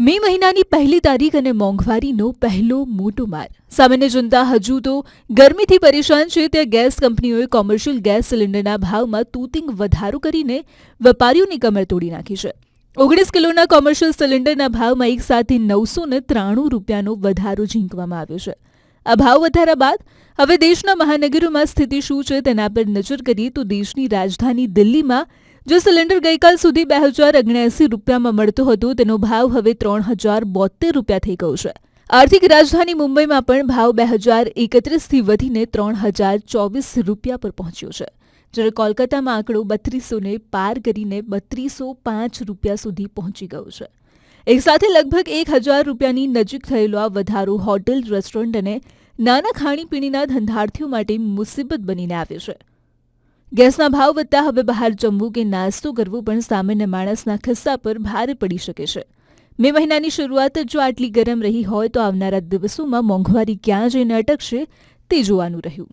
મે મહિનાની પહેલી તારીખ અને મોંઘવારીનો પહેલો મોટો માર. સામાન્ય જનતા હજુ તો ગરમીથી પરેશાન છે ત્યાં ગેસ કંપનીઓએ કોમર્શિયલ ગેસ સિલિન્ડરના ભાવમાં તૂતિંગ વધારો કરીને વેપારીઓની કમર તોડી નાખી છે. 19 કિલોના કોમર્શિયલ સિલિન્ડરના ભાવમાં એક સાથે 993 રૂપિયાનો વધારો ઝીંકવામાં આવ્યો છે. આ ભાવ વધારા બાદ હવે દેશના મહાનગરોમાં સ્થિતિ શું છે તેના પર નજર કરીએ તો દેશની રાજધાની દિલ્હીમાં જે સિલિન્ડર ગઈકાલ સુધી 2079 રૂપિયામાં મળતો હતો તેનો ભાવ હવે 3072 રૂપિયા થઈ ગયો છે. આર્થિક રાજધાની મુંબઈમાં પણ ભાવ 2031થી વધીને 3024 રૂપિયા પર પહોંચ્યો છે, જ્યારે કોલકાતામાં આંકડો 3200ને પાર કરીને 3205 રૂપિયા સુધી પહોંચી ગયો છે. એક સાથે લગભગ 1000 રૂપિયાની નજીક થયેલો આ વધારો હોટેલ, રેસ્ટોરન્ટ અને નાના ખાણીપીણીના ધંધાર્થીઓ માટે મુસીબત બનીને આવ્યો છે. ગેસના ભાવ વધતા હવે બહાર જમવું કે નાસ્તો કરવો પણ સામાન્ય માણસના ખિસ્સા પર ભારે પડી શકે છે. મે મહિનાની શરૂઆત જો આટલી ગરમ રહી હોય તો આવનારા દિવસોમાં મોંઘવારી ક્યાં જઈને અટકશે તે જોવાનું રહ્યું.